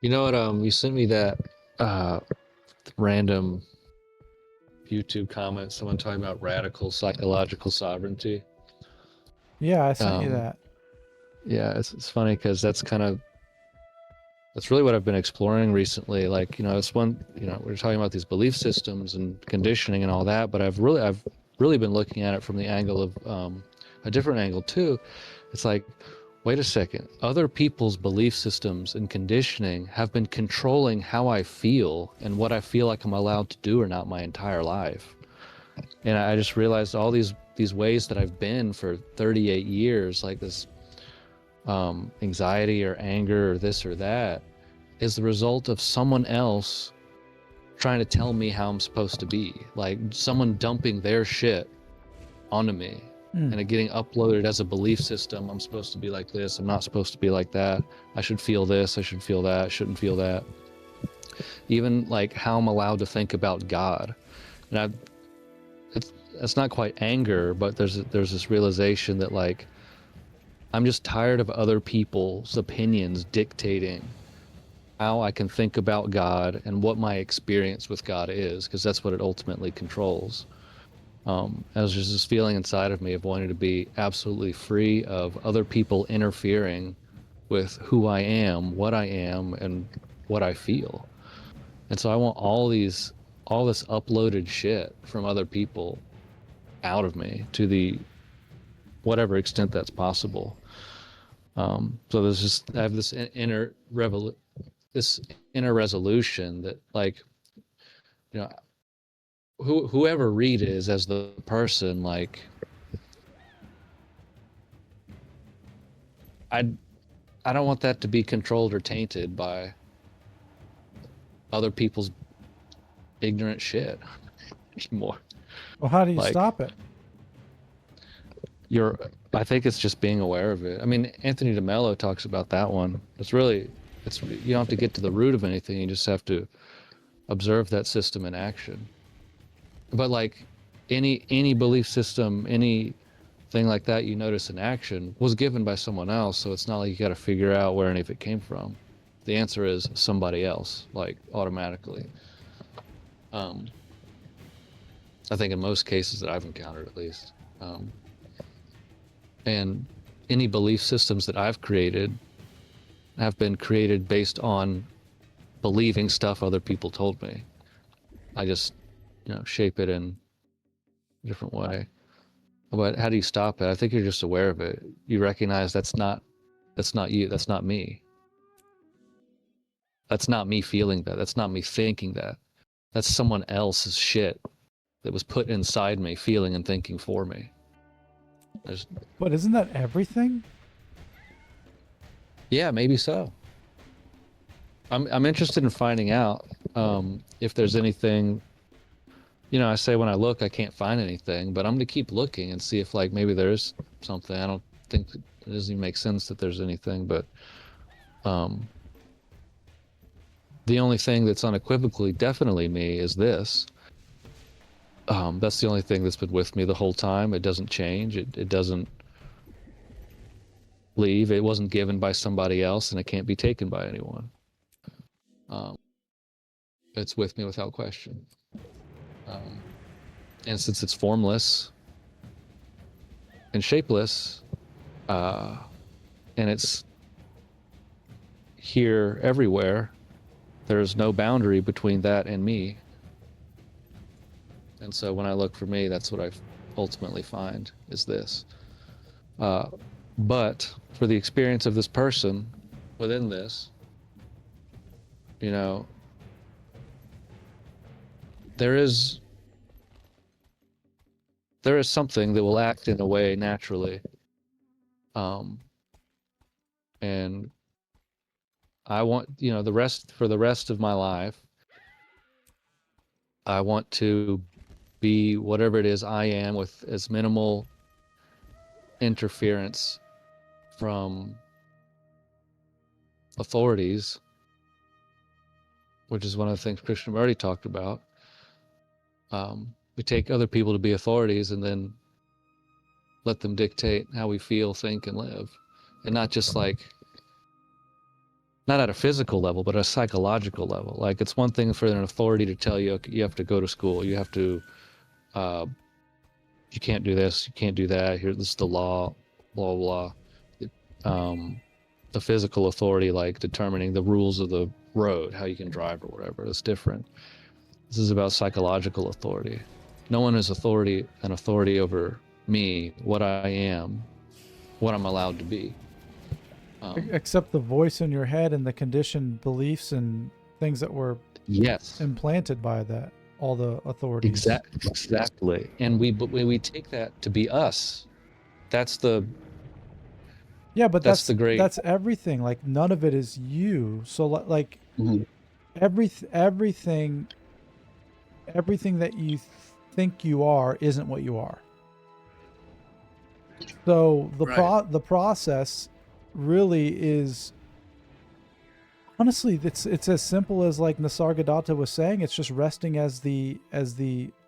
You know what? You sent me that uh, random YouTube comment. Someone talking about radical psychological sovereignty. Yeah, I sent you Um, that. yeah, it's funny because that's really what I've been exploring recently. Like, it's one. We're talking about these belief systems and conditioning and all that, but I've really been looking at it from the angle of a different angle too. It's like, wait a second, other people's belief systems and conditioning have been controlling how I feel and what I feel like I'm allowed to do or not my entire life. And I just realized all these ways that I've been for 38 years, like this anxiety or anger or this or that, is the result of someone else trying to tell me how I'm supposed to be. Like someone dumping their shit onto me Mm. and it getting uploaded as a belief system. I'm supposed to be like this. I'm not supposed to be like that. I should feel this. I should feel that. I shouldn't feel that. Even like how I'm allowed to think about God. And it's not quite anger, but there's this realization that like I'm just tired of other people's opinions dictating how I can think about God and what my experience with God is, because that's what it ultimately controls. There's just this feeling inside of me of wanting to be absolutely free of other people interfering with who I am, and what I feel. And so I want all this uploaded shit from other people out of me to the whatever extent that's possible. So I have this inner resolution that like, you know, whoever Reed is as the person, like I I don't want that to be controlled or tainted by other people's ignorant shit anymore. Well, how do you Like stop it? you're I think it's just being aware of it. I mean, Anthony de Mello talks about that one. It's you don't have to get to the root of anything, you just have to observe that system in action. But like any belief system, any thing like that you notice in action was given by someone else, so it's not like you got to figure out where any of it came from. The answer is somebody else, like automatically. um, I think in most cases that I've encountered, at least. um, and any belief systems that I've created have been created based on believing stuff other people told me. I just shape it in a different way. But how do you stop it? I think you're just aware of it. You recognize that's not you, that's not me. That's not me feeling that. That's not me thinking that. That's someone else's shit that was put inside me, feeling and thinking for me. There's, But isn't that everything? yeah, maybe so. I'm interested in finding out if there's anything. I say when I look, I can't find anything, but I'm gonna keep looking and see if like maybe there is something. I don't think it doesn't even make sense that there's anything, but um, the only thing that's unequivocally definitely me is this. That's the only thing that's been with me the whole time. It doesn't change. It doesn't leave. It wasn't given by somebody else, and it can't be taken by anyone. Um, it's with me without question. Um, and since it's formless and shapeless, uh, and it's here everywhere, there's no boundary between that and me. And so when I look for me, that's what I ultimately find is this. Uh, but for the experience of this person within this, you know, there is something that will act in a way naturally. Um, and I want, the rest of my life, I want to be whatever it is I am with as minimal interference from authorities, which is one of the things Krishnamurti talked about. We take other people to be authorities and then let them dictate how we feel, think, and live. And not just like not at a physical level, but a psychological level. Like it's one thing for an authority to tell you, okay, you have to go to school, you have to, uh, you can't do this, you can't do that. Here, this is the law, blah blah. The physical authority, like determining the rules of the road, how you can drive or whatever, it's different. This is about psychological authority. No one is an authority over me, what I am, what I'm allowed to be. Except the voice in your head and the conditioned beliefs and things that were Yes, implanted by that, all the authorities. exactly. And we take that to be us. That's the Yeah, but that's the great. that's everything. Like none of it is you. So like Mhm. everything that you think you are isn't what you are. So Right. the process really is, honestly, it's as simple as like Nisargadatta was saying. It's just resting as the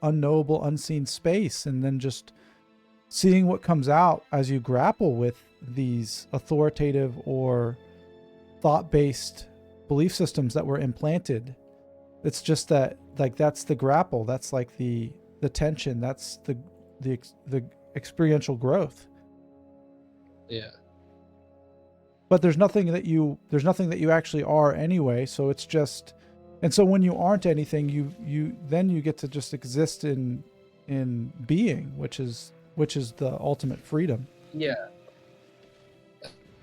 unknowable, unseen space, and then just seeing what comes out as you grapple with these authoritative or thought-based belief systems that were implanted. It's just that, like, that's the grapple. That's like the tension. That's the experiential growth. Yeah. But there's nothing that you actually are anyway. So it's just, and so when you aren't anything, you then you get to just exist in being, which is the ultimate freedom. Yeah.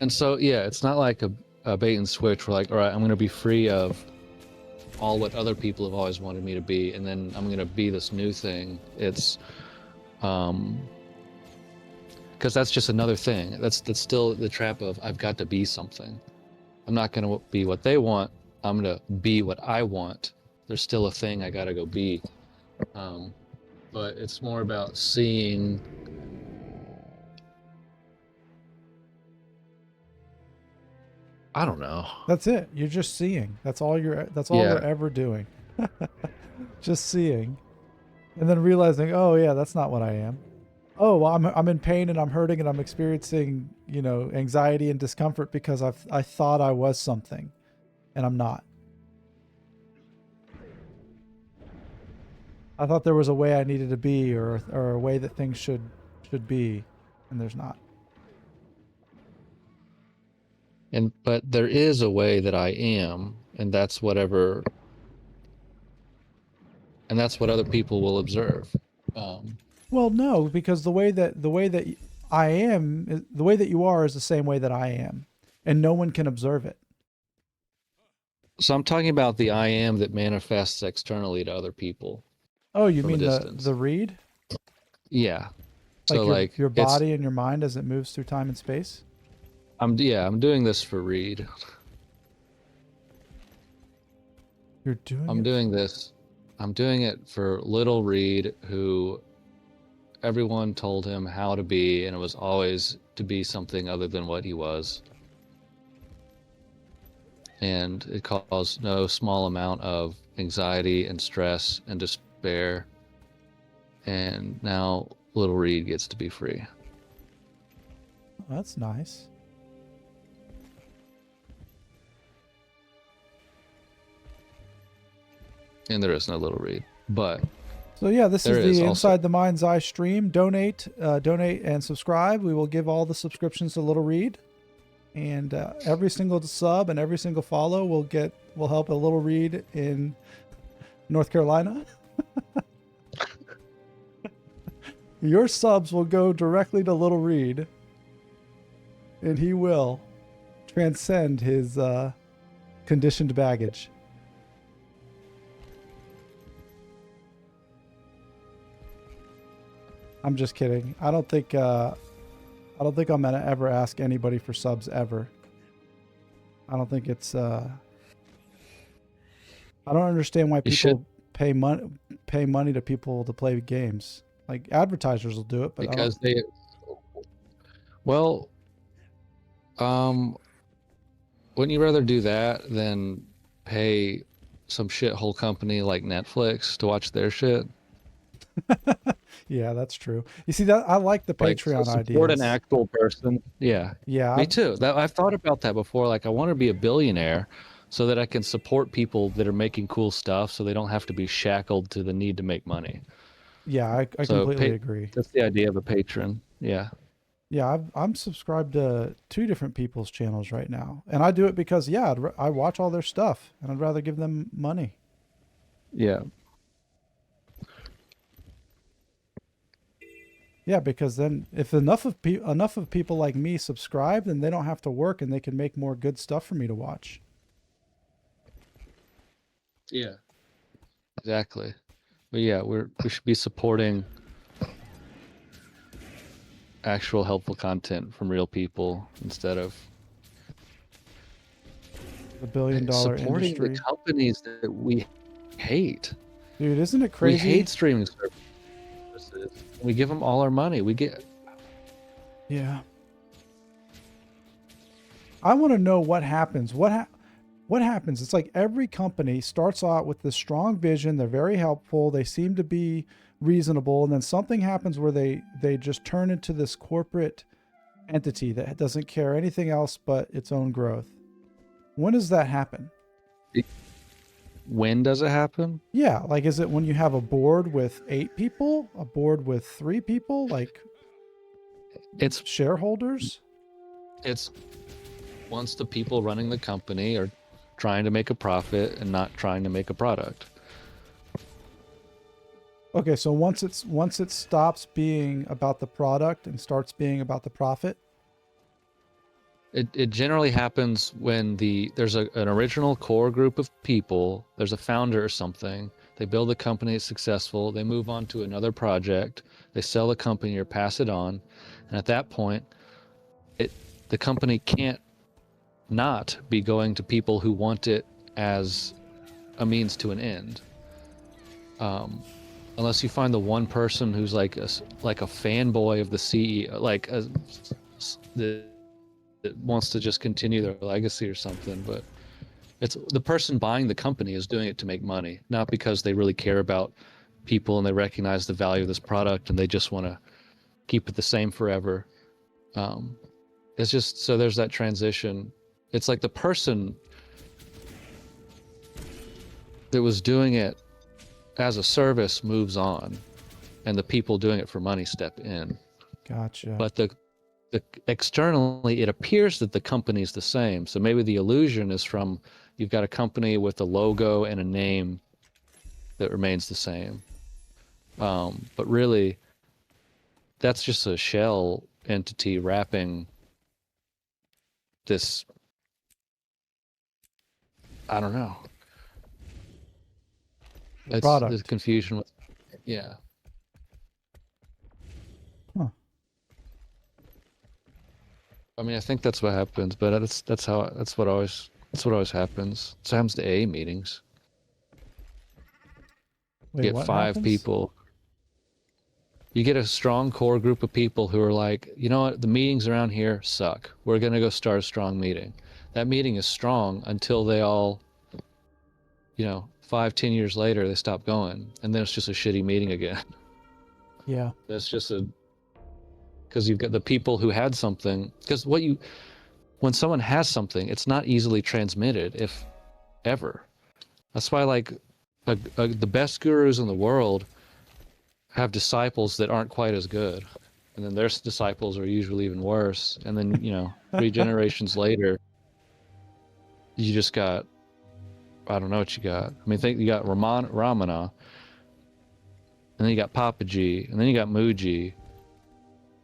And so yeah, it's not like a bait and switch. We're like, all right, I'm gonna be free of all what other people have always wanted me to be, and then I'm gonna be this new thing. It's because that's just another thing. That's still the trap of I've got to be something. I'm not gonna be what they want. I'm gonna be what I want. There's still a thing I gotta go be. But it's more about seeing. I don't know. That's it. You're just seeing. That's all Yeah. we're ever doing. Just seeing. And then realizing, oh yeah, that's not what I am. Oh, well, I'm in pain and I'm hurting and I'm experiencing, anxiety and discomfort because I thought I was something and I'm not. I thought there was a way I needed to be, or a way that things should be, and there's not. But there is a way that I am, and that's whatever, and that's what other people will observe. Well, no, because the way that I am, the way that you are, is the same way that I am, and no one can observe it. So I'm talking about the I am that manifests externally to other people Oh, you from a mean distance. the read? Yeah. Like So your it's body and your mind as it moves through time and space? I'm doing this for Reed. You're doing I'm it. doing this. I'm doing it for little Reed, who everyone told him how to be, and it was always to be something other than what he was. And it caused no small amount of anxiety and stress and despair. And now little Reed gets to be free. Oh, that's nice. And there is no little Reed, but So yeah, this is the also Inside the Mind's Eye stream. Donate and subscribe. We will give all the subscriptions to Little Reed, and every single sub and every single follow will help a Little Reed in North Carolina. Your subs will go directly to Little Reed, and he will transcend his conditioned baggage. I'm just kidding. I don't think I'm gonna ever ask anybody for subs ever. I don't think it's I don't understand why people pay money to people to play games. Like advertisers will do it, but because they well, wouldn't you rather do that than pay some shithole company like Netflix to watch their shit? Yeah, that's true. You see that I like the Like, so Patreon support an ideas. actual person. Yeah, Yeah, me too. That I've thought about that before. Like, I want to be a billionaire so that I can support people that are making cool stuff, so they don't have to be shackled to the need to make money. yeah, I So, completely agree. that's the idea of a patron. Yeah, Yeah, I'm subscribed to two different people's channels right now, and I do it because yeah, I watch all their stuff, and I'd rather give them money. yeah, Yeah, because then if enough of people like me subscribe, then they don't have to work, and they can make more good stuff for me to watch. yeah. Exactly. But yeah, we should be supporting actual helpful content from real people instead of The billion-dollar supporting the industry, companies that we hate. dude, isn't it We crazy? hate streaming services. We give them all our money. We get Yeah, I want to know what happens. What happens? It's like every company starts out with this strong vision. They're very helpful. They seem to be reasonable, and then something happens where they just turn into this corporate entity that doesn't care anything else but its own growth. When does that happen? when does it happen? Yeah, like is it when you have a board with 8 people, a board with 3 people, like It's shareholders? it's once the people running the company are trying to make a profit and not trying to make a product. Okay, so once it stops being about the product and starts being about the profit. It generally happens when there's an original core group of people, there's a founder or something, they build a company, it's successful, they move on to another project, they sell the company or pass it on, and at that point, the company can't not be going to people who want it as a means to an end. Unless you find the one person who's like a fanboy of the CEO, that wants to just continue their legacy or something. But it's the person buying the company is doing it to make money, not because they really care about people and they recognize the value of this product and they just want to keep it the same forever. It's just so there's that transition. It's like the person that was doing it as a service moves on, and the people doing it for money step in. Gotcha. But the externally, it appears that the company's the same. So maybe the illusion is from you've got a company with a logo and a name that remains the same. But really, that's just a shell entity wrapping this. I don't know. It's the Product. confusion with, yeah. Huh. I mean, I think that's what happens, but that's what always happens. It happens to AA meetings. Wait, You get what 5 happens? people. You get a strong core group of people who are like, you know what, the meetings around here suck. We're gonna go start a strong meeting. That meeting is strong until they all, 5, 10 years later, they stop going, and then it's just a shitty meeting again. Yeah. That's just because you've got the people who had something. Because when someone has something, it's not easily transmitted, if ever. That's why, like, the best gurus in the world have disciples that aren't quite as good, and then their disciples are usually even worse. And then 3 generations later, you just got, I don't know what you got. I mean, think you got Ramana, and then you got Papaji, and then you got Muji.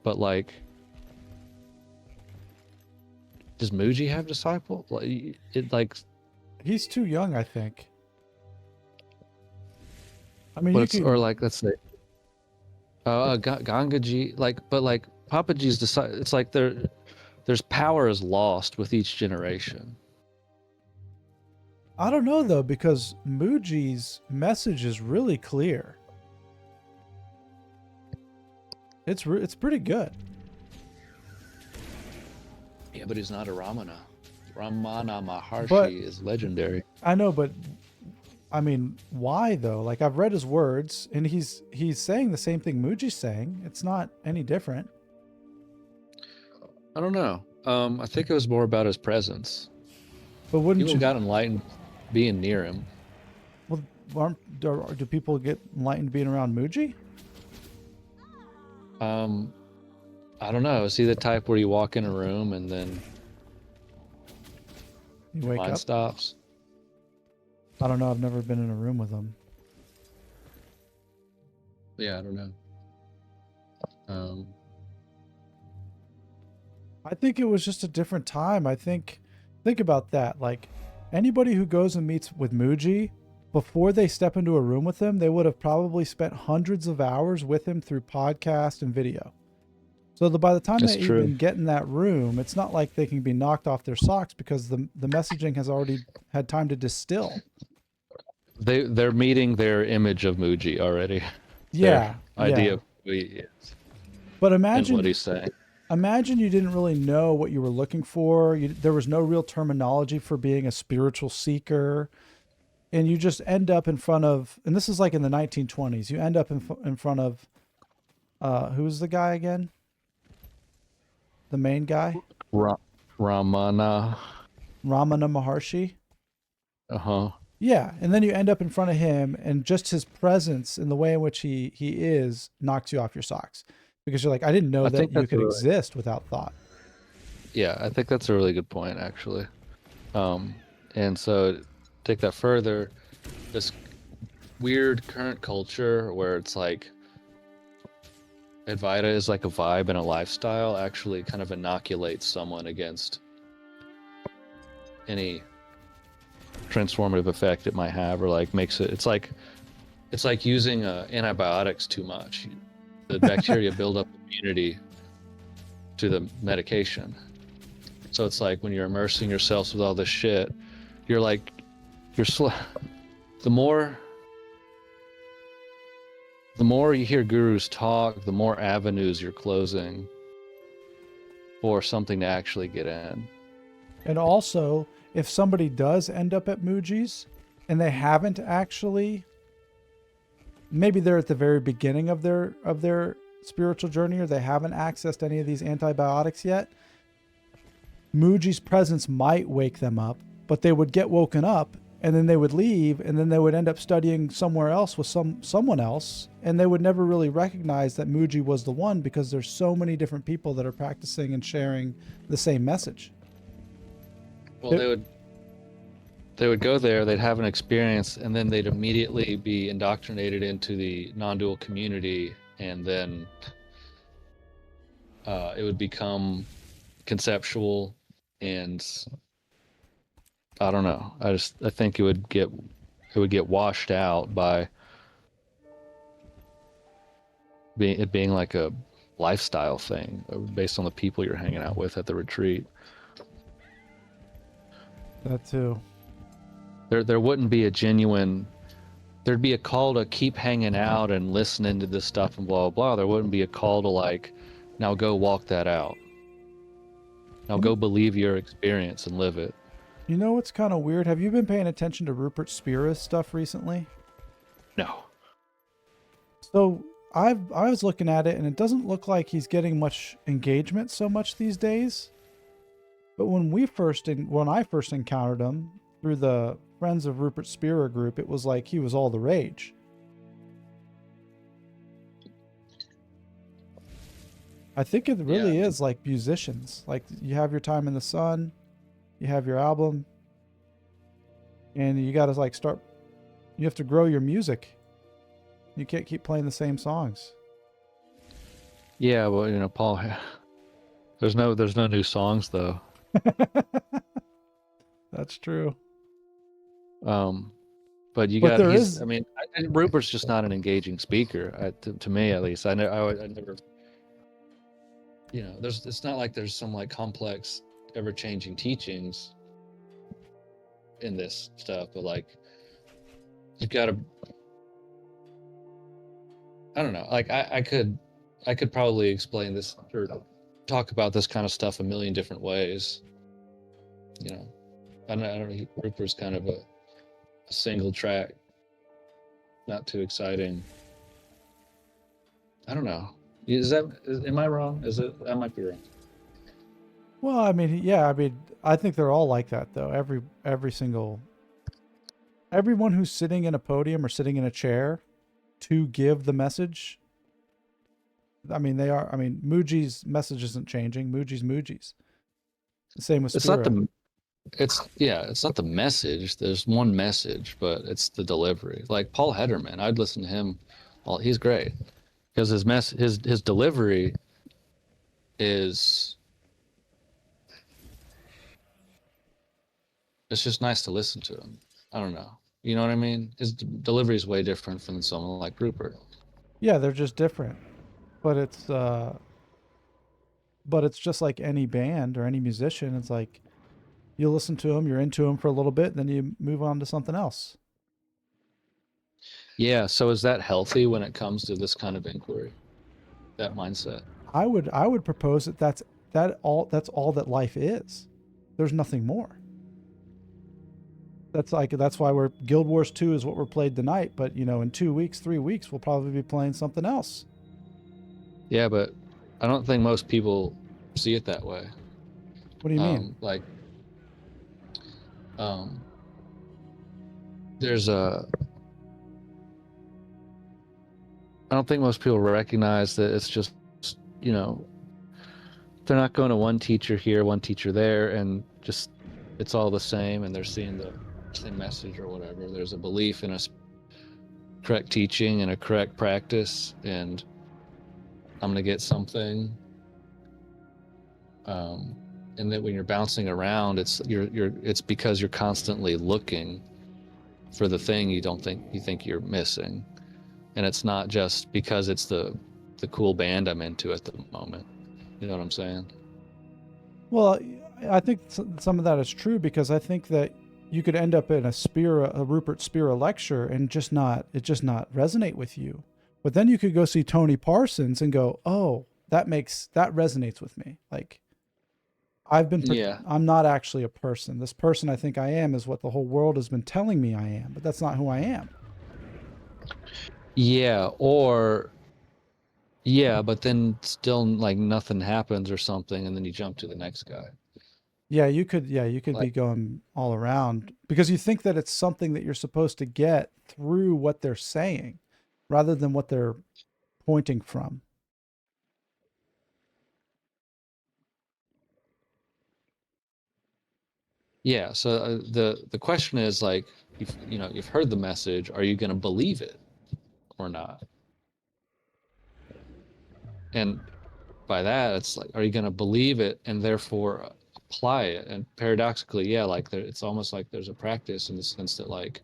But like, does Muji have disciples? Like He's too young, I think. I mean, you what's can. or like let's say, Gangaji, but like Papaji's disciple. It's like there's power is lost with each generation. I don't know though, because Muji's message is really clear. It's pretty good. Yeah, but he's not a Ramana. Ramana Maharshi But is legendary. I know, but I mean, why though? Like I've read his words, and he's saying the same thing Muji's saying. It's not any different. I don't know. I think it was more about his presence. But wouldn't People you? got enlightened being near him. Well, do people get enlightened being around Muji? I don't know. Is he the type where you walk in a room and then You your wake mind up. stops? I don't know. I've never been in a room with him. Yeah, I don't know. I think it was just a different time. Think about that. Like anybody who goes and meets with Muji, before they step into a room with him, they would have probably spent hundreds of hours with him through podcast and video. So by the time That's they true. even get in that room, it's not like they can be knocked off their socks because the messaging has already had time to distill. They're meeting their image of Muji already. Yeah, Their idea yeah. of who he is But and what he's saying. imagine you didn't really know what you were looking for. There was no real terminology for being a spiritual seeker. And you just end up in front of, and this is like in the 1920s, you end up in front of, who's the guy again? The main guy? Ramana. Ramana Maharshi. Uh-huh. Yeah. And then you end up in front of him, and just his presence and the way in which he is knocks you off your socks. Because you're like, I didn't know I that think you that's could really, exist without thought. yeah, I think that's a really good point, actually. And so take that further, this weird current culture where it's like Advaita is like a vibe and a lifestyle actually kind of inoculates someone against any transformative effect it might have, or like makes it, it's like using antibiotics too much. The bacteria build up immunity to the medication. So it's like when you're immersing yourselves with all this shit, you're like, the more you hear gurus talk, the more avenues you're closing for something to actually get in. And also, if somebody does end up at Muji's and they haven't actually, maybe they're at the very beginning of their spiritual journey, or they haven't accessed any of these antibiotics yet, Muji's presence might wake them up, but they would get woken up and then they would leave, and then they would end up studying somewhere else with someone else, and they would never really recognize that Muji was the one, because there's so many different people that are practicing and sharing the same message. Well, they would go there, they'd have an experience, and then they'd immediately be indoctrinated into the non-dual community, and then it would become conceptual, and I don't know. I think it would get washed out by being like a lifestyle thing based on the people you're hanging out with at the retreat. That too. There wouldn't be a genuine. There'd be a call to keep hanging out and listening to this stuff and blah blah blah. There wouldn't be a call to like, now go walk that out. Now go believe your experience and live it. You know what's kind of weird? Have you been paying attention to Rupert Spira's stuff recently? No. So I was looking at it, and it doesn't look like he's getting much engagement so much these days. But when I first encountered him through the Friends of Rupert Spira group, it was like he was all the rage. I think it really is like musicians. Like, you have your time in the sun, you have your album, and you got to like you have to grow your music. You can't keep playing the same songs. Yeah, well, Paul, there's no new songs though. That's true. But I mean, Rupert's just not an engaging speaker, to me at least. I never, it's not like there's some like complex, ever-changing teachings in this stuff, but like, you've got to, I don't know, like I could probably explain this or talk about this kind of stuff a million different ways. I don't know, Rupert's kind of a single track not too exciting. I don't know. Am I wrong? Is it? I might be wrong. Well, I mean, yeah, I mean, I think they're all like that though. Everyone who's sitting in a podium or sitting in a chair to give the message. I mean, they are. I mean, Muji's message isn't changing. Muji's. The same with It's not Spirit. the. It's not the message. There's one message, but it's the delivery. Like Paul Hederman, I'd listen to him. Well, he's great because his delivery is. It's just nice to listen to him. I don't know. You know what I mean? His delivery is way different from someone like Rupert. Yeah, they're just different, but it's just like any band or any musician. It's like you listen to them, you're into them for a little bit, then you move on to something else. Yeah. So is that healthy when it comes to this kind of inquiry? That mindset. I would propose that that's all that life is. There's nothing more. That's why we're Guild Wars 2 is what we're played tonight, but in 2 weeks, 3 weeks we'll probably be playing something else. Yeah, but I don't think most people see it that way. What do you mean? Like, um, there's a. I don't think most people recognize that it's just, you know, they're not going to one teacher here, one teacher there, and just it's all the same, and they're seeing the same message or whatever. There's a belief in a correct teaching and a correct practice, and I'm gonna get something. And that when you're bouncing around, it's because you're constantly looking for the thing you think you're missing, and it's not just because it's the cool band I'm into at the moment. You know what I'm saying? Well, I think some of that is true because I think that you could end up in a Rupert Spira lecture and just not resonate with you. But then you could go see Tony Parsons and go, "Oh, that resonates with me." Like Yeah. I'm not actually a person. This person I think I am is what the whole world has been telling me I am, but that's not who I am. Yeah, but then still like nothing happens or something, and then you jump to the next guy. Yeah, you could be Like, going all around because you think that it's something that you're supposed to get through what they're saying rather than what they're pointing from. yeah. So the question is like, you've heard the message. Are you going to believe it or not? And by that, it's like, are you going to believe it and therefore apply it? And paradoxically, yeah, like it's almost like there's a practice in the sense that like,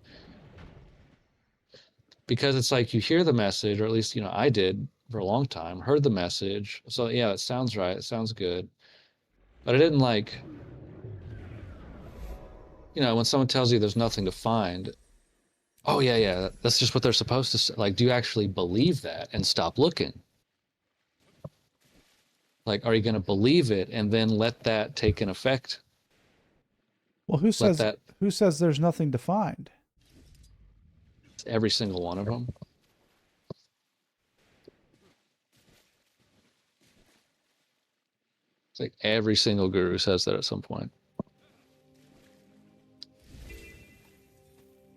because it's like you hear the message, or at least I did for a long time, heard the message. So yeah, it sounds right. It sounds good, but I didn't like. When someone tells you there's nothing to find, oh yeah, that's just what they're supposed to say. Like, do you actually believe that and stop looking? Like, are you going to believe it and then let that take an effect? Well, who Let says that who says there's nothing to find? every single one of them. It's like every single guru says that at some point.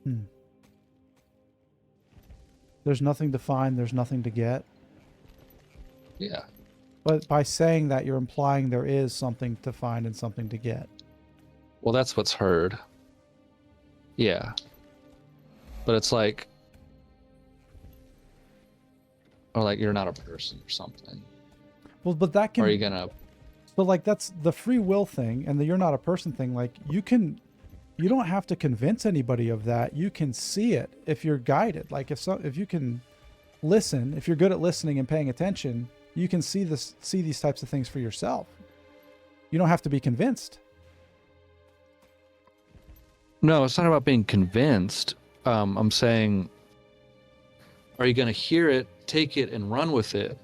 Hmm. There's nothing to find, there's nothing to get. Yeah. But by saying that, you're implying there is something to find and something to get. Well, that's what's heard. Yeah. But it's like, or like you're not a person or something. Well, but that Or are you can. gonna? So like that's the free will thing and the you're not a person thing. Like you don't have to convince anybody of that. You can see it if you're guided. Like if you can listen, if you're good at listening and paying attention, you can see these types of things for yourself. You don't have to be convinced. No, it's not about being convinced. I'm saying, are you gonna hear it, take it, and run with it,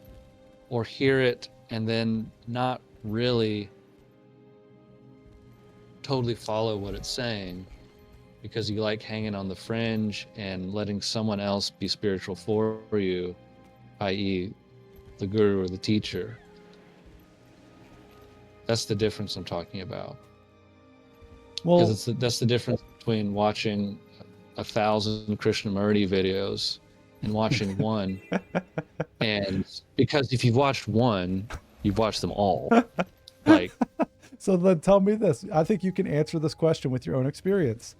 or hear it and then not really totally follow what it's saying? because you like hanging on the fringe and letting someone else be spiritual for you, i.e. the guru or the teacher. That's the difference I'm talking about. Well, Because that's the difference between watching 1,000 Krishnamurti videos and watching one. And because if you've watched one, you've watched them all. Like, so then tell me this. I think you can answer this question with your own experience.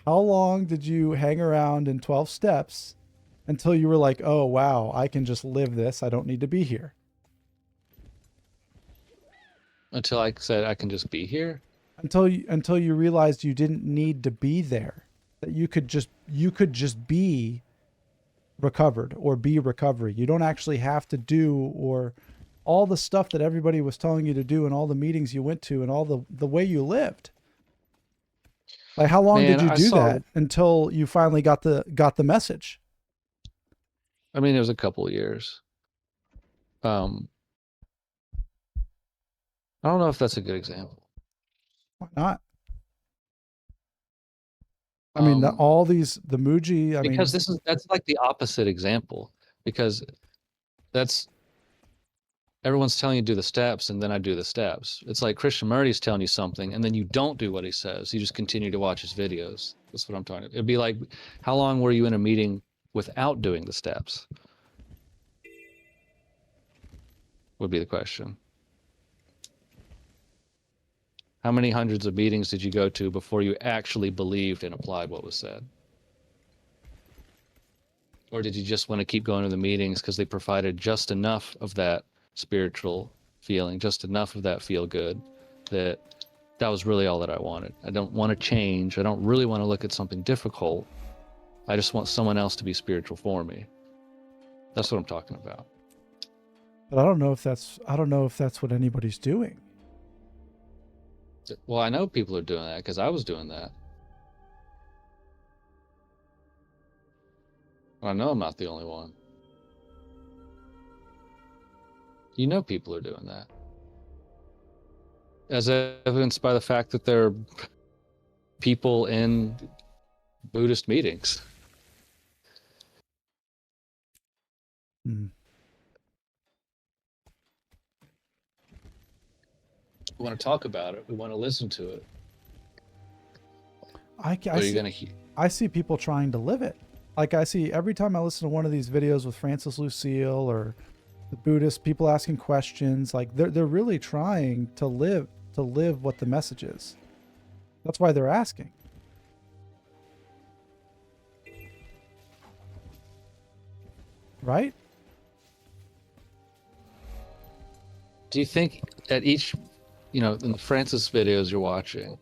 How long did you hang around in 12 steps until you were like, oh, wow, I can just live this. I don't need to be here. until I said I can just be here. Until you realized you didn't need to be there, that you could just be recovered or be recovery. You don't actually have to do or all the stuff that everybody was telling you to do and all the meetings you went to and all the way you lived. Like how long did you do that until you finally got the message? I mean, it was a couple of years. I don't know if that's a good example. Why not? I mean, the Muji. Because that's like the opposite example. Because that's everyone's telling you to do the steps, and then I do the steps. It's like Krishnamurti's telling you something, and then you don't do what he says. You just continue to watch his videos. That's what I'm talking about. It'd be like, how long were you in a meeting without doing the steps? Would be the question. How many hundreds of meetings did you go to before you actually believed and applied what was said? Or did you just want to keep going to the meetings because they provided just enough of that spiritual feeling, just enough of that feel good, that was really all that I wanted? I don't want to change. I don't really want to look at something difficult. I just want someone else to be spiritual for me. That's what I'm talking about. But I don't know if that's what anybody's doing. Well, I know people are doing that because I was doing that. I know I'm not the only one. You know people are doing that. As evidenced by the fact that there are people in Buddhist meetings. Hmm. We want to talk about it. We want to listen to it. I see people trying to live it. Like I see every time I listen to one of these videos with Lucille or the Buddhist people asking questions, like they're really trying to live what the message is. That's why they're asking. Right? Do you think at each, in the Francis videos you're watching,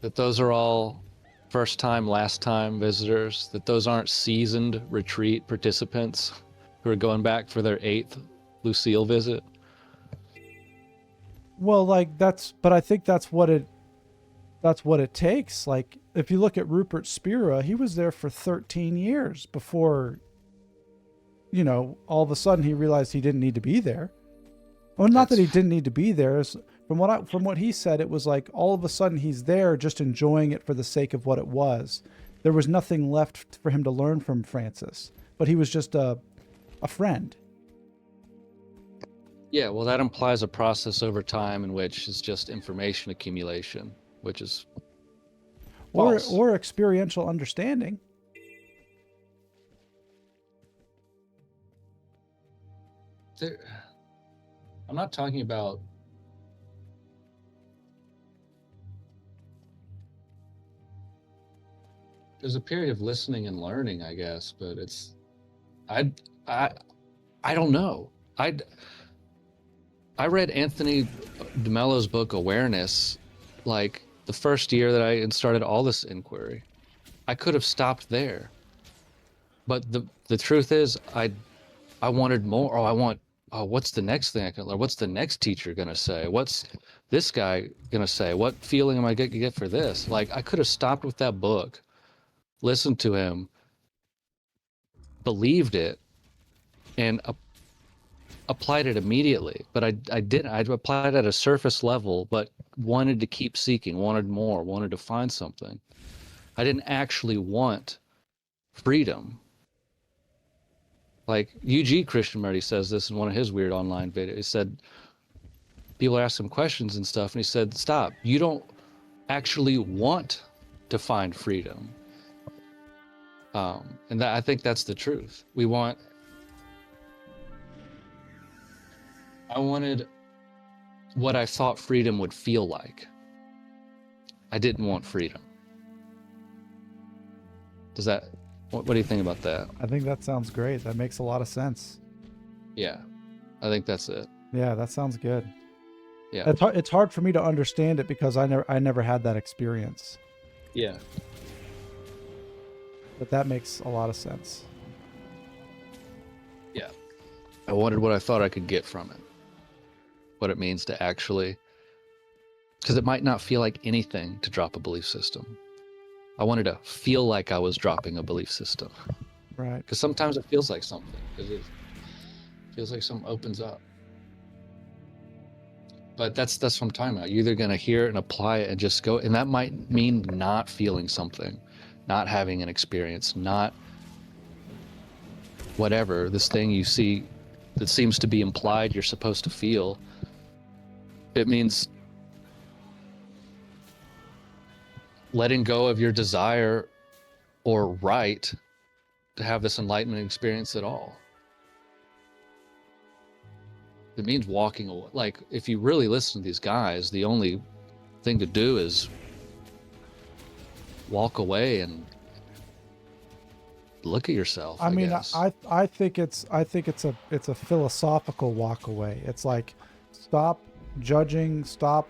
that those are all first time, last time visitors, that those aren't seasoned retreat participants who are going back for their 8th Lucille visit? Well, but I think that's what it takes. Like if you look at Rupert Spira, he was there for 13 years before, all of a sudden he realized he didn't need to be there. Well, not that he didn't need to be there. From what he said, it was like all of a sudden he's there just enjoying it for the sake of what it was. There was nothing left for him to learn from Francis, but he was just a friend. Yeah, well, that implies a process over time in which is just information accumulation, which is false. Or experiential understanding. I'm not talking about there's a period of listening and learning, I guess, but I don't know. I read Anthony de Mello's book Awareness like the first year that I started all this inquiry. I could have stopped there, but the truth is I wanted more. What's the next thing I can learn? What's the next teacher gonna say? What's this guy gonna say? What feeling am I gonna get for this? Like I could have stopped with that book, listened to him, believed it, and applied it immediately. But I didn't. I applied at a surface level, but wanted to keep seeking, wanted more, wanted to find something. I didn't actually want freedom. Like UG Krishnamurti says this in one of his weird online videos. He said, people ask him questions and stuff, and he said, stop, you don't actually want to find freedom. And that, I think that's the truth. I wanted what I thought freedom would feel like. I didn't want freedom. What do you think about that? I think that sounds great. That makes a lot of sense. Yeah, I think that's it. Yeah, that sounds good. Yeah. It's hard for me to understand it because I never had that experience. Yeah. But that makes a lot of sense. Yeah. I wanted what I thought I could get from it. What it means to actually, because it might not feel like anything to drop a belief system. I wanted to feel like I was dropping a belief system. Right. Because sometimes it feels like something. Because it feels like something opens up. But that's what I'm talking about. You're either going to hear it and apply it and just go, and that might mean not feeling something, not having an experience, not whatever, this thing you see that seems to be implied you're supposed to feel. It means letting go of your desire or right to have this enlightenment experience at all. It means walking away. Like, if you really listen to these guys, the only thing to do is walk away and look at yourself. I mean, guess. I think it's a philosophical walk away. It's like, stop judging, stop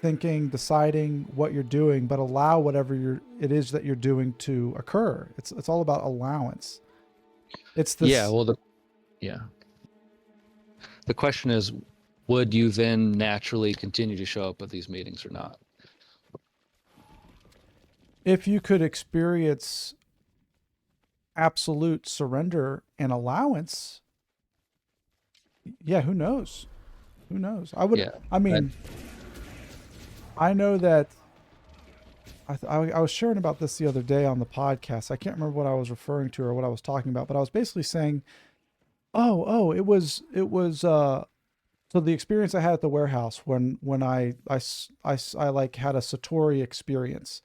thinking, deciding what you're doing, but allow whatever it is that you're doing to occur. It's all about allowance. It's this. Yeah. Well, the question is, would you then naturally continue to show up at these meetings or not? If you could experience absolute surrender and allowance, yeah, who knows? Who knows? I would. Yeah, I mean, I know that. I was sharing about this the other day on the podcast. I can't remember what I was referring to or what I was talking about, but I was basically saying, it was so the experience I had at the warehouse when I like had a Satori experience.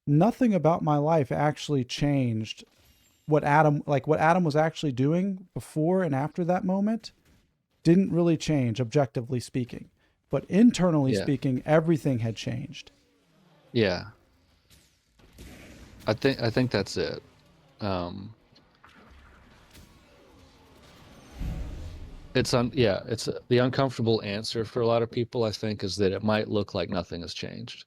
Nothing about my life actually changed. What Adam was actually doing before and after that moment didn't really change, objectively speaking, but internally speaking, everything had changed. Yeah. I think that's it. It's the uncomfortable answer for a lot of people, I think, is that it might look like nothing has changed.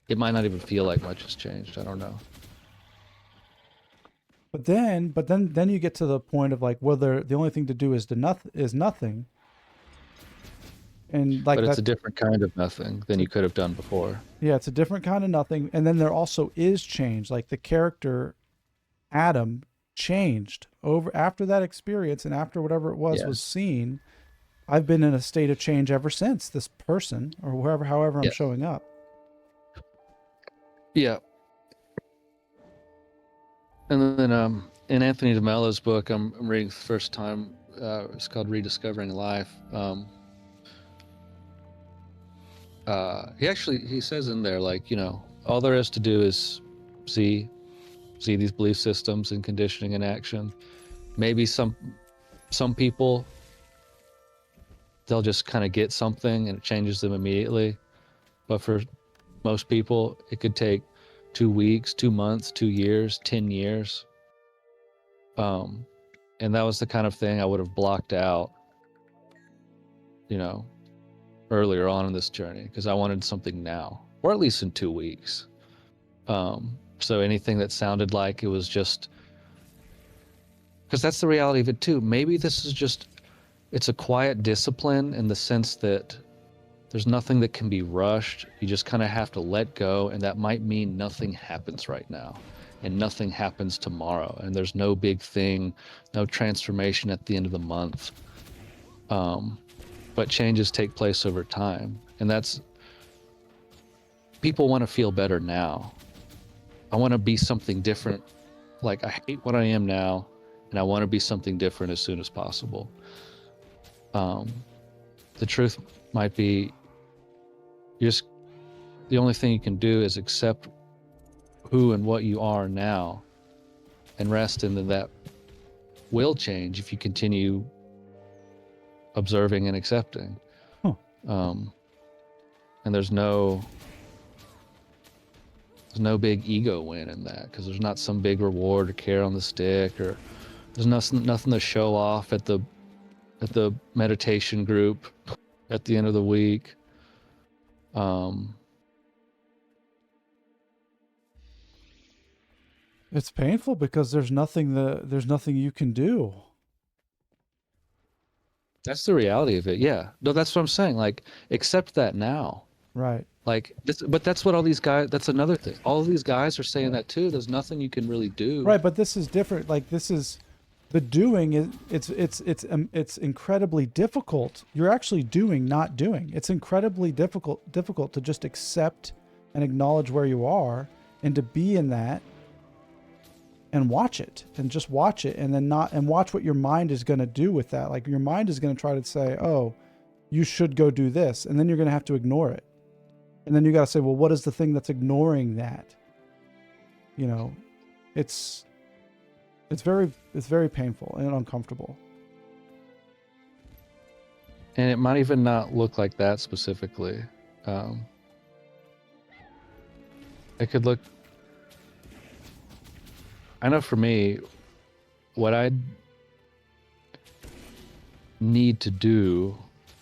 It might not even feel like much has changed. I don't know. But then you get to the point of like, whether the only thing to do is nothing. And like, but it's a different kind of nothing than you could have done before. Yeah, it's a different kind of nothing. And then there also is change. Like the character Adam changed after that experience, and after whatever it was seen. I've been in a state of change ever since, this person or however I'm showing up. Yeah. And then in Anthony DeMello's book, I'm reading for the first time, it's called Rediscovering Life. He says in there, like, all there is to do is see these belief systems and conditioning in action. Maybe some people, they'll just kind of get something and it changes them immediately. But for most people, it could take 2 weeks, 2 months, 2 years, 10 years. And that was the kind of thing I would have blocked out, earlier on in this journey, because I wanted something now, or at least in 2 weeks. So anything that sounded like it was just, because that's the reality of it too. Maybe this is just, it's a quiet discipline in the sense that there's nothing that can be rushed. You just kind of have to let go, and that might mean nothing happens right now and nothing happens tomorrow, and there's no big thing, no transformation at the end of the month. But changes take place over time, and that's people want to feel better now. I want to be something different. Like, I hate what I am now, and I want to be something different as soon as possible. The truth might be, just the only thing you can do is accept who and what you are now, and rest in that will change if you continue observing and accepting. Huh. And there's no big ego win in that, because there's not some big reward or carrot on the stick, or there's nothing to show off at the meditation group at the end of the week. It's painful because there's nothing you can do. That's the reality of it. Yeah. No, that's what I'm saying. Like, accept that now. Right. Like this, but that's what all these guys. That's another thing. All of these guys are saying that too. There's nothing you can really do. Right, but this is different. Like, this is the doing is it's incredibly difficult. You're actually doing, not doing. It's incredibly difficult to just accept and acknowledge where you are, and to be in that and watch it, and just watch it, and then not, and watch what your mind is going to do with that. Like, your mind is going to try to say, oh, you should go do this, and then you're going to have to ignore it. And then you got to say, well, what is the thing that's ignoring that? You know, it's very painful and uncomfortable. And it might even not look like that specifically. It could look, I know for me, what I need to do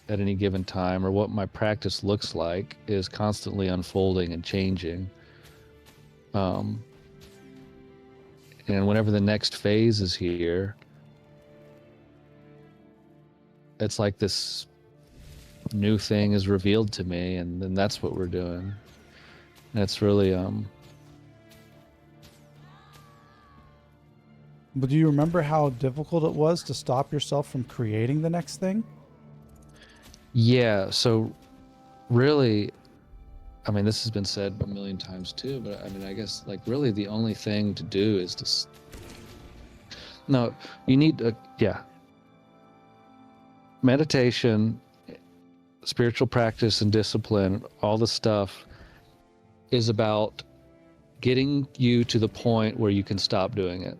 at any given time, or what my practice looks like, is constantly unfolding and changing. And whenever the next phase is here, it's like this new thing is revealed to me, and then that's what we're doing. And it's really But do you remember how difficult it was to stop yourself from creating the next thing? Yeah, so really, I mean, this has been said a million times too, but I mean, I guess, like, really the only thing to do is to no, you need to, yeah, meditation, spiritual practice and discipline, all the stuff is about getting you to the point where you can stop doing it.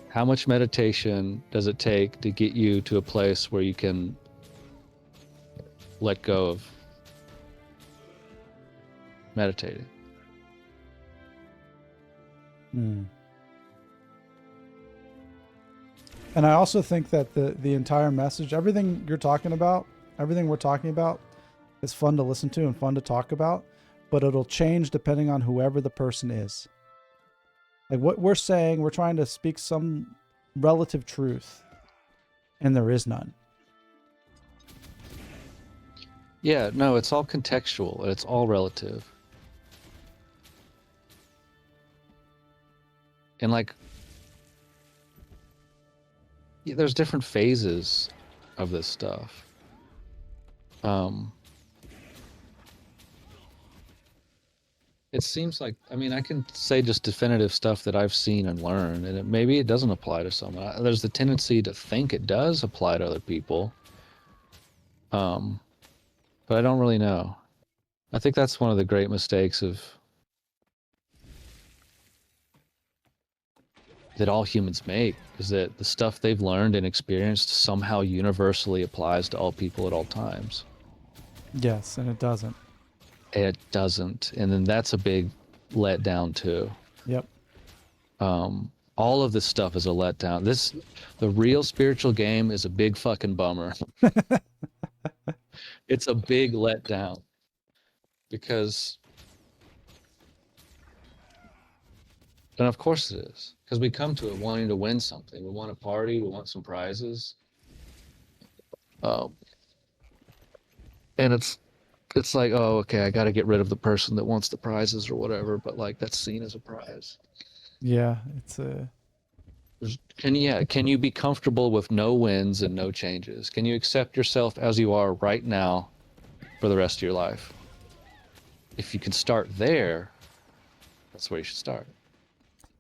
How much meditation does it take to get you to a place where you can let go of meditating? And I also think that the entire message, everything we're talking about is fun to listen to and fun to talk about, but it'll change depending on whoever the person is. Like, what we're saying, we're trying to speak some relative truth, and there is none. Yeah, no, it's all contextual, and it's all relative. And, like, yeah, there's different phases of this stuff. It seems like, I mean, I can say just definitive stuff that I've seen and learned, and maybe it doesn't apply to someone. There's the tendency to think it does apply to other people. But I don't really know. I think that's one of the great mistakes that all humans make, is that the stuff they've learned and experienced somehow universally applies to all people at all times. Yes, and it doesn't. It doesn't, and then that's a big letdown too. Yep. All of this stuff is a letdown. The real spiritual game is a big fucking bummer. It's a big letdown, because, and of course it is, because we come to it wanting to win something. We want a party. We want some prizes. And it's like, oh, okay, I got to get rid of the person that wants the prizes or whatever, but, like, that's seen as a prize. Yeah, it's a... Can you be comfortable with no wins and no changes? Can you accept yourself as you are right now for the rest of your life. If you can start there, that's where you should start.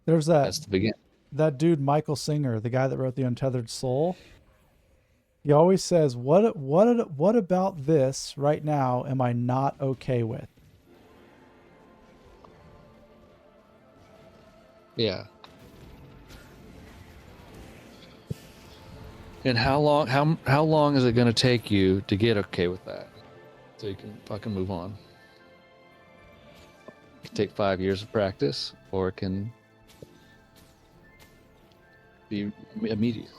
There's That's the beginning. that dude Michael Singer, the guy that wrote The Untethered Soul. He always says, what about this right now am I not okay with?" Yeah. And how long is it going to take you to get okay with that, so you can fucking move on? It can take 5 years of practice, or it can be immediate.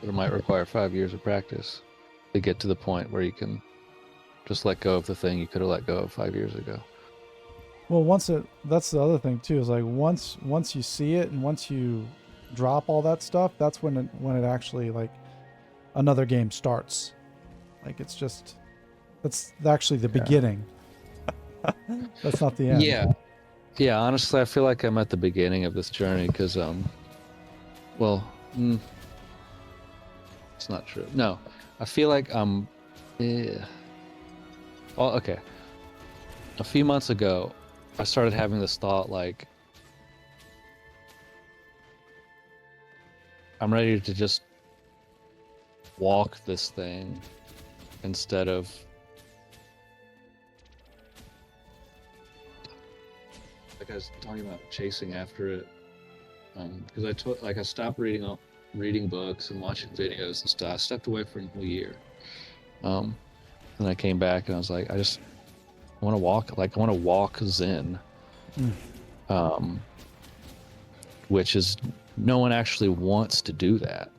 But it might require 5 years of practice to get to the point where you can just let go of the thing you could have let go of 5 years ago. Well, that's the other thing too, is like once you see it and once you drop all that stuff, that's when it actually, like, another game starts. Like, that's actually the beginning. That's not the end. Yeah, honestly, I feel like I'm at the beginning of this journey because, it's not true. No, I feel like I'm, oh, okay. A few months ago, I started having this thought, like, I'm ready to just walk this thing instead of like I was talking about chasing after it, because I stopped reading books and watching videos and stuff. I stepped away for a whole year, and I came back and I was like, I want to walk Zen, which is, no one actually wants to do that.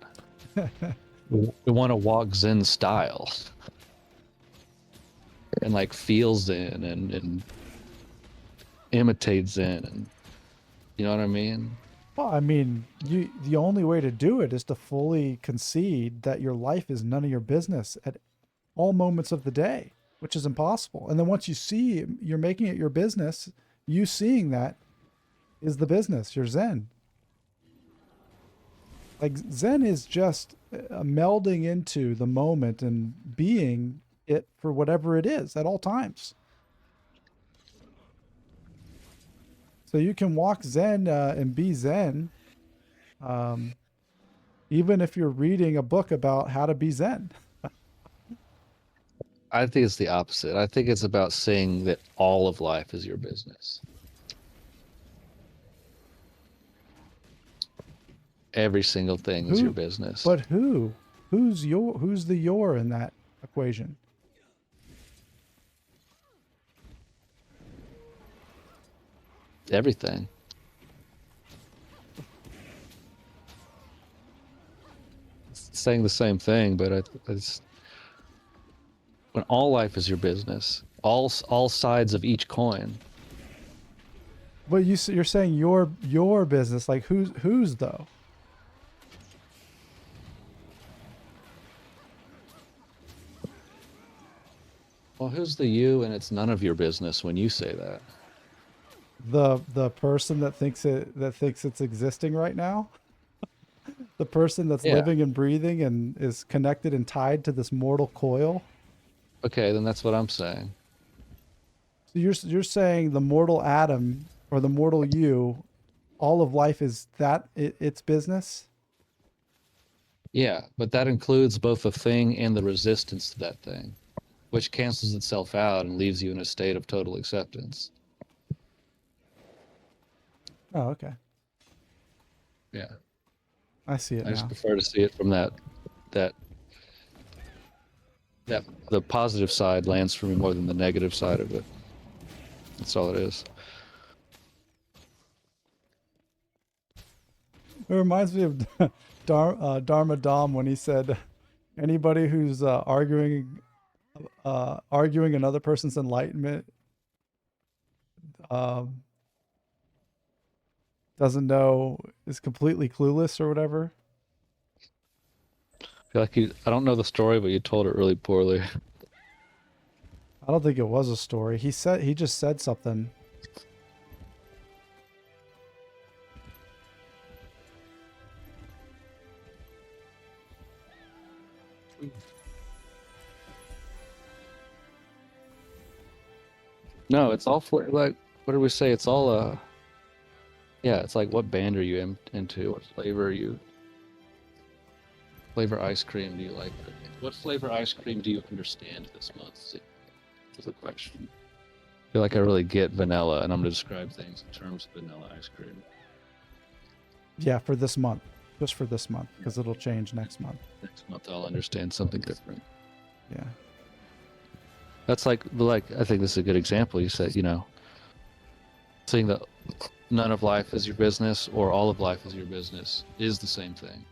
We want to walk Zen style and like feel Zen and imitate Zen, and you know what I mean? Well, I mean, the only way to do it is to fully concede that your life is none of your business at all moments of the day, which is impossible. And then once you see you're making it your business, you seeing that is the business. You're Zen. Like, Zen is just melding into the moment and being it for whatever it is at all times. So you can walk Zen and be Zen, even if you're reading a book about how to be Zen. I think it's the opposite. I think it's about saying that all of life is your business. Every single thing is your business. But who? Who's the your in that equation? Everything. It's saying the same thing, but it's when all life is your business, all sides of each coin. But you're saying your business, like who's though? Well, who's the you, and it's none of your business when you say that. The person that thinks it's existing right now? The person that's living and breathing and is connected and tied to this mortal coil? Okay, then that's what I'm saying. So you're saying the mortal atom or the mortal you, all of life is its business? Yeah, but that includes both the thing and the resistance to that thing, which cancels itself out and leaves you in a state of total acceptance. Oh, okay. Yeah. I see it now. I just prefer to see it from that the positive side lands for me more than the negative side of it. That's all it is. It reminds me of Dharma Dom when he said, anybody who's arguing another person's enlightenment doesn't know, is completely clueless or whatever. feel like I don't know the story, but you told it really poorly. I don't think it was a story. He just said something. No, it's all like, what did we say? It's all yeah, it's like, what band are you into? What flavor ice cream do you like? What flavor ice cream do you understand this month? Is the question. I feel like I really get vanilla, and I'm going to describe things in terms of vanilla ice cream. Yeah, for this month. Just for this month, because it'll change next month. Next month I'll understand something different. Yeah. That's like I think this is a good example. You said, saying that none of life is your business or all of life is your business is the same thing.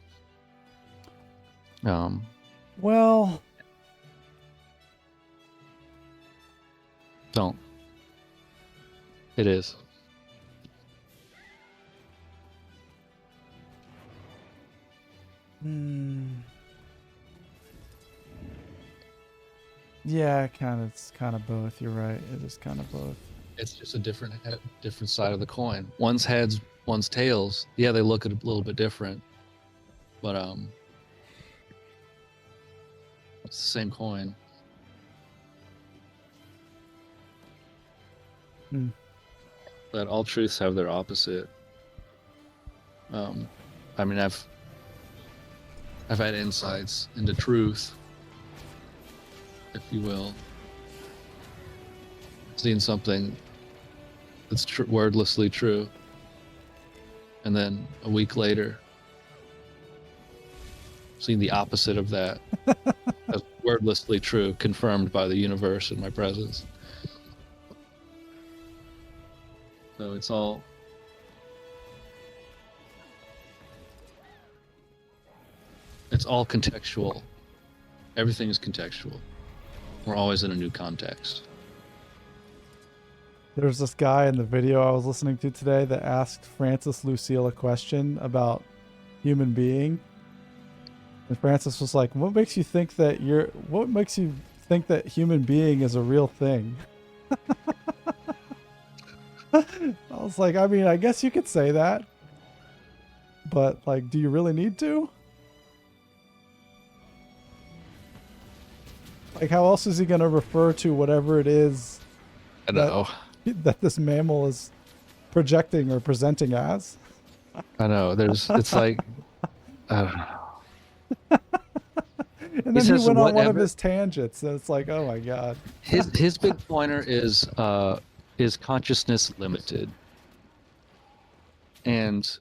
Well, don't. It is. Yeah, it's kind of both. You're right. It is kind of both. It's just a different side of the coin. One's heads, one's tails. Yeah, they look a little bit different, but it's the same coin. That all truths have their opposite. I mean, I've had insights into truth, if you will. Seen something that's wordlessly true, and then a week later, seen the opposite of that as wordlessly true, confirmed by the universe in my presence. So it's all contextual. Everything is contextual. We're always in a new context. There's this guy in the video I was listening to today that asked Francis Lucille a question about human being. And Francis was like, what makes you think that human being is a real thing? I was like, I mean, I guess you could say that. But like, do you really need to? Like, how else is he going to refer to whatever it is I know. that this mammal is projecting or presenting as? I know. It's like, I don't know. And then he went on one of his tangents, and it's like, oh my god. His big pointer is consciousness limited? And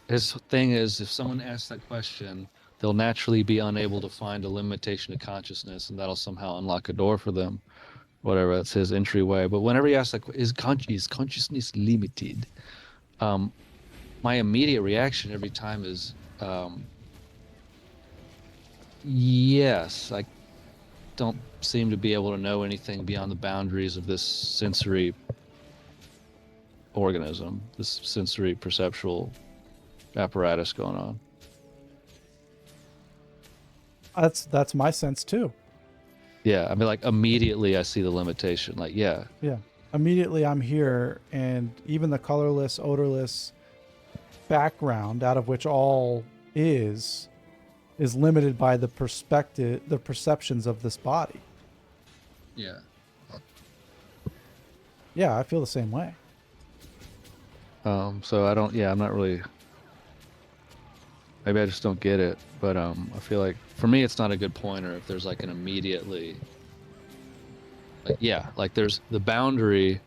his thing is, if someone asks that question, they'll naturally be unable to find a limitation of consciousness, and that'll somehow unlock a door for them. Whatever, that's his entryway. But whenever he asks that, is consciousness limited? My immediate reaction every time is, yes. I don't seem to be able to know anything beyond the boundaries of this sensory organism, this sensory perceptual apparatus going on. That's my sense too. Yeah, I mean, like, immediately I see the limitation. Like, yeah. Immediately I'm here, and even the colorless, odorless background out of which all is limited by the perceptions of this body. Yeah. Yeah, I feel the same way. So I'm not really, maybe I just don't get it, but I feel like for me it's not a good pointer if there's like an immediately, like there's the boundary.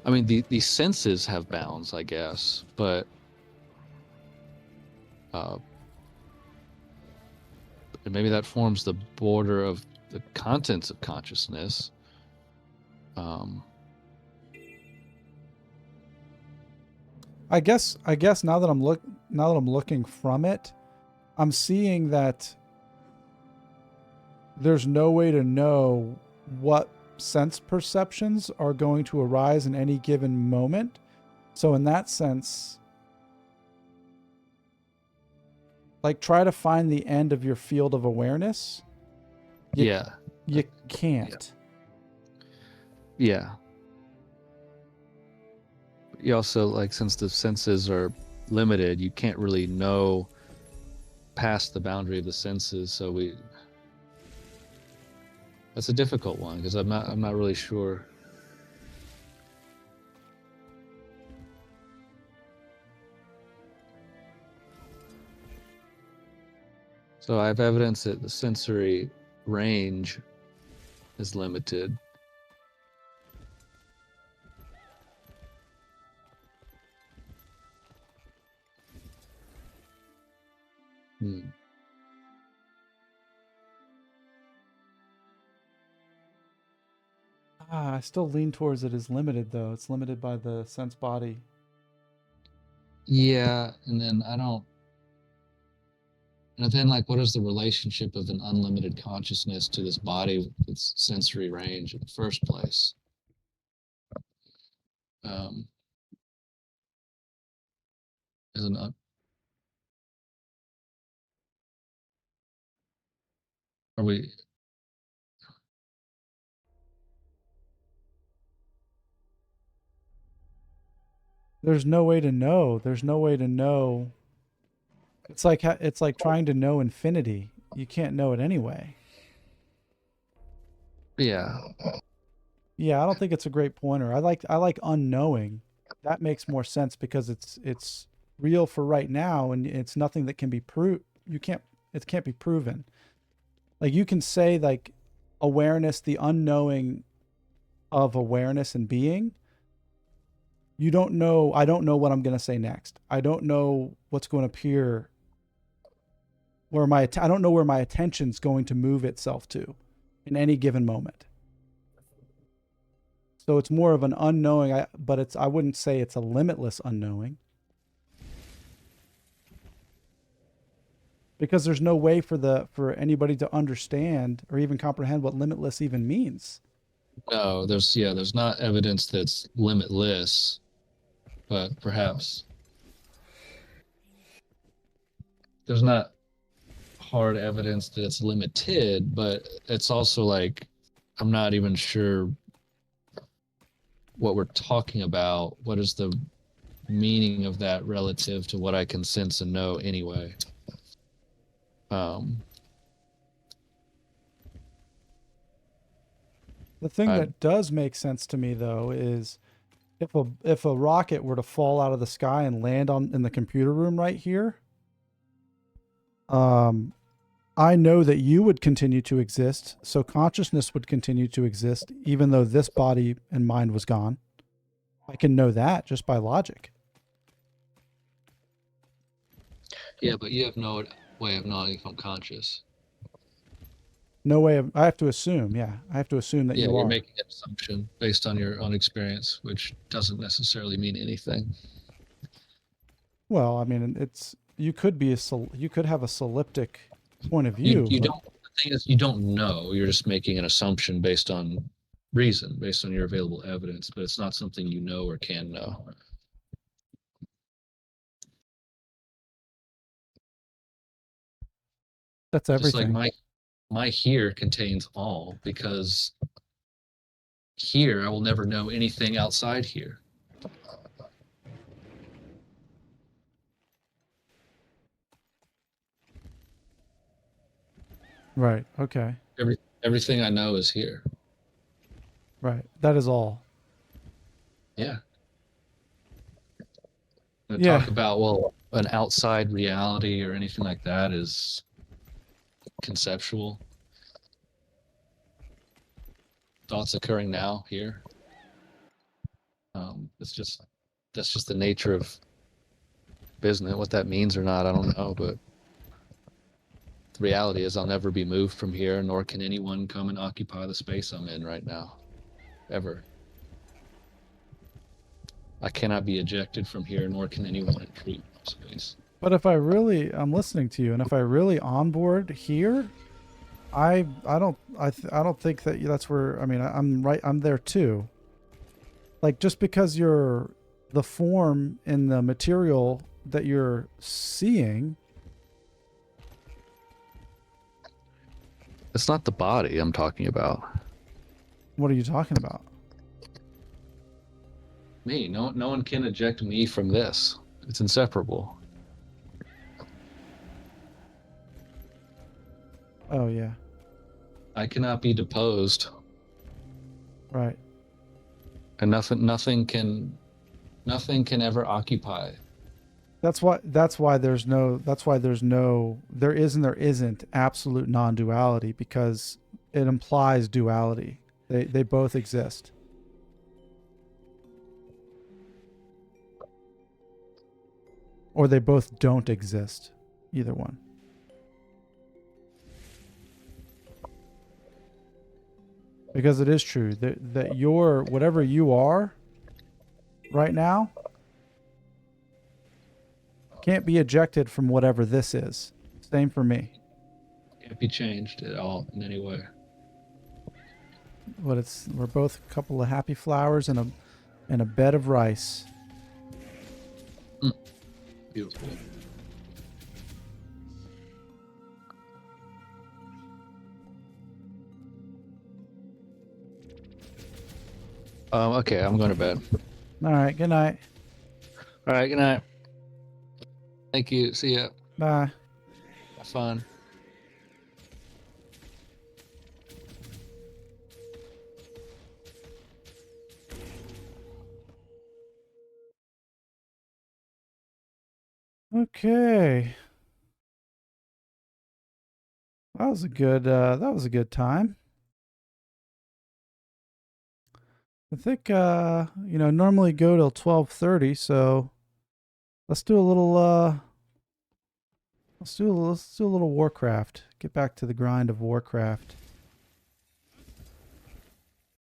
I mean, the senses have bounds, I guess, but maybe that forms the border of the contents of consciousness. I guess now that I'm looking from it, I'm seeing that there's no way to know what sense perceptions are going to arise in any given moment. So in that sense, like try to find the end of your field of awareness. You can't. Yeah. You also, like, since the senses are limited, you can't really know past the boundary of the senses. So that's a difficult one because I'm not really sure. So I have evidence that the sensory range is limited. I still lean towards it as limited, though. It's limited by the sense body. Yeah, and then like, what is the relationship of an unlimited consciousness to this body with its sensory range in the first place? Isn't it? Are we? There's no way to know. There's no way to know. It's like trying to know infinity. You can't know it anyway. Yeah. Yeah, I don't think it's a great pointer. I like unknowing. That makes more sense because it's real for right now, and it's nothing that can be proved. It can't be proven. Like you can say like awareness, the unknowing of awareness and being. You don't know. I don't know what I'm going to say next. I don't know what's going to appear. I don't know where my attention's going to move itself to in any given moment. So it's more of an unknowing, but I wouldn't say it's a limitless unknowing. Because there's no way for anybody to understand or even comprehend what limitless even means. No, there's not evidence that's limitless, but perhaps there's not hard evidence that it's limited, but it's also like I'm not even sure what we're talking about. What is the meaning of that relative to what I can sense and know anyway? The thing that does make sense to me though is if a rocket were to fall out of the sky and land in the computer room right here, I know that you would continue to exist, so consciousness would continue to exist even though this body and mind was gone. I can know that just by logic. Yeah, but you have no way of knowing if I'm conscious. No way of, I have to assume, yeah. I have to assume that you you're are. making an assumption based on your own experience, which doesn't necessarily mean anything. Well, I mean, you could have a soliptic point of view. You don't. The thing is, you don't know. You're just making an assumption based on reason, based on your available evidence, but it's not something you know or can know. That's everything. Just like my here contains all, because here I will never know anything outside here. Right. Okay. Everything I know is here. Right. That is all. Yeah. Talk about, well, an outside reality or anything like that is conceptual. Thoughts occurring now here. That's just the nature of business. What that means or not, I don't know, but the reality is I'll never be moved from here, nor can anyone come and occupy the space I'm in right now, ever. I cannot be ejected from here, nor can anyone intrude space. But if I'm listening to you, and if I really onboard here, I don't think that that's where, I mean, I'm there too. Like just because you're the form in the material that you're seeing It's not the body I'm talking about. What are you talking about? Me. No one can eject me from this. It's inseparable. Oh yeah. I cannot be deposed, Right. and nothing can ever occupy. That's why there is and there isn't absolute non-duality, because it implies duality. They both exist. Or they both don't exist. Either one. Because it is true that you're, whatever you are right now, can't be ejected from whatever this is. Same for me. Can't be changed at all in any way. But we're both a couple of happy flowers in a bed of rice. Beautiful. Okay, I'm going to bed. All right, good night. All right, good night. Thank you. See ya. Bye. Have fun. Okay. That was a good time. I think normally go till 12:30, so let's do a little let's do a little Warcraft. Get back to the grind of Warcraft.